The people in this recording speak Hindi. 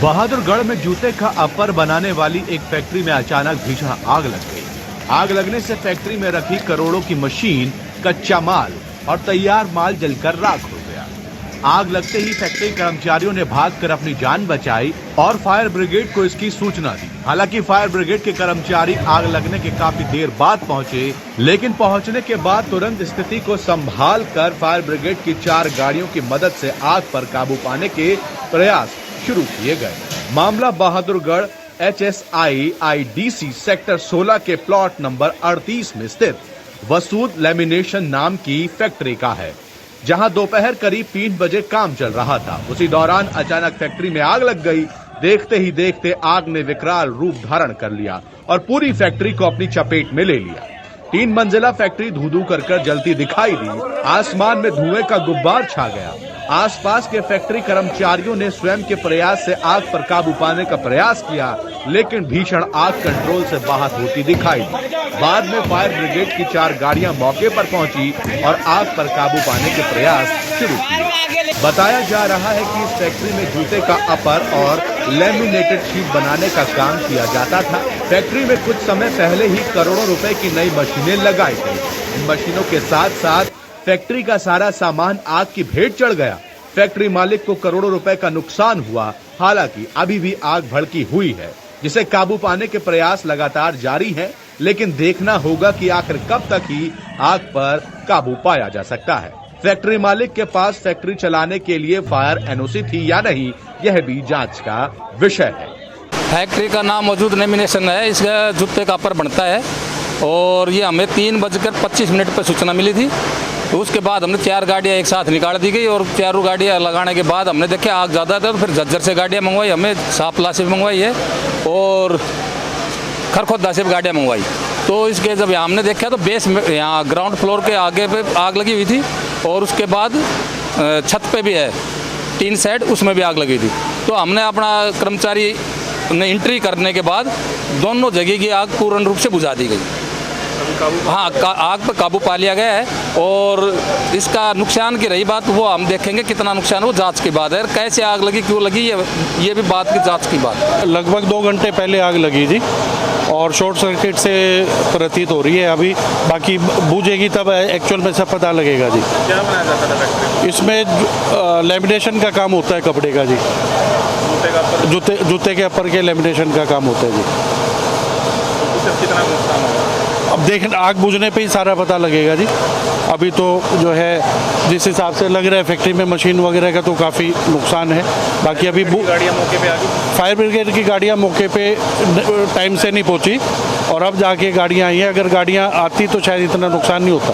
बहादुरगढ़ में जूते का अपर बनाने वाली एक फैक्ट्री में अचानक भीषण आग लग गई। आग लगने से फैक्ट्री में रखी करोड़ों की मशीन, कच्चा माल और तैयार माल जलकर राख हो गया। आग लगते ही फैक्ट्री कर्मचारियों ने भागकर अपनी जान बचाई और फायर ब्रिगेड को इसकी सूचना दी। हालांकि फायर ब्रिगेड के कर्मचारी आग लगने के काफी देर बाद पहुंचे, लेकिन पहुंचने के बाद तुरंत स्थिति को संभाल कर फायर ब्रिगेड की 4 गाड़ियों की मदद से आग पर काबू पाने के प्रयास शुरू किए गए। मामला बहादुरगढ़ HSI-IDC सेक्टर 16 के प्लॉट नंबर 38 में स्थित वसूद लेमिनेशन नाम की फैक्ट्री का है, जहां दोपहर करीब 3 बजे काम चल रहा था। उसी दौरान अचानक फैक्ट्री में आग लग गई। देखते ही देखते आग ने विकराल रूप धारण कर लिया और पूरी फैक्ट्री को अपनी चपेट में ले लिया। 3 मंजिला फैक्ट्री धू-धू कर जलती दिखाई दी। आसमान में धुएं का गुब्बार छा गया। आसपास के फैक्ट्री कर्मचारियों ने स्वयं के प्रयास से आग पर काबू पाने का प्रयास किया, लेकिन भीषण आग कंट्रोल से बाहर होती दिखाई दी। बाद में फायर ब्रिगेड की 4 गाड़ियां मौके पर पहुंची और आग पर काबू पाने के प्रयास शुरू किए। बताया जा रहा है कि इस फैक्ट्री में जूते का अपर और लेमिनेटेड शीट बनाने का काम किया जाता था। फैक्ट्री में कुछ समय पहले ही करोड़ों रुपए की नई मशीनें लगाई गई। इन मशीनों के साथ साथ फैक्ट्री का सारा सामान आग की भेंट चढ़ गया। फैक्ट्री मालिक को करोड़ों रुपए का नुकसान हुआ। हालांकि अभी भी आग भड़की हुई है, जिसे काबू पाने के प्रयास लगातार जारी हैं, लेकिन देखना होगा कि आखिर कब तक ही आग पर काबू पाया जा सकता है। फैक्ट्री मालिक के पास फैक्ट्री चलाने के लिए फायर NOC थी या नहीं, यह भी जांच का विषय है। फैक्ट्री का नाम मौजूद लेमिनेशन है। इसका जूते का अपर बनता है और ये हमें 3:25 पर सूचना मिली थी। तो उसके बाद हमने 4 गाड़ियाँ एक साथ निकाल दी गई और 4 गाड़ियाँ लगाने के बाद हमने देखा आग ज़्यादा था, तो फिर झज्जर से गाड़ियाँ मंगवाई, हमें सापला से मंगवाई है और खरखोदा से भी गाड़ियाँ मंगवाई। तो इसके जब हमने देखा तो बेस में यहाँ ग्राउंड फ्लोर के आगे पे आग लगी हुई थी और उसके बाद छत पे भी है, 3 साइड उसमें भी आग लगी थी। तो हमने अपना कर्मचारी ने एंट्री करने के बाद दोनों जगह की आग पूर्ण रूप से बुझा दी गई। हाँ, आग पर काबू पा लिया गया है और इसका नुकसान की रही बात, वो हम देखेंगे कितना नुकसान है, वो जांच की बात है। कैसे आग लगी, क्यों लगी, ये भी बात की जांच की बात है। लगभग 2 घंटे पहले आग लगी थी और शॉर्ट सर्किट से प्रतीत हो रही है अभी। बाकी बूझेगी तब एक्चुअल में सब पता लगेगा जी। क्या बनाया जाता था फैक्ट्री? इसमें लेमिनेशन का काम होता है कपड़े का जी। जूते के अपर के लेमिनेशन का काम होता है जी। तो कितना नुकसान होगा? अब देख, आग बुझने पे ही सारा पता लगेगा जी। अभी तो जो है जिस हिसाब से लग रहा है फैक्ट्री में मशीन वगैरह का तो काफ़ी नुकसान है। बाकी अभी गाड़ियाँ मौके पे आ गई। फायर ब्रिगेड की गाड़ियाँ मौके पे टाइम से नहीं पहुंची और अब जाके गाड़ियाँ आई हैं। अगर गाड़ियाँ आती तो शायद इतना नुकसान नहीं होता।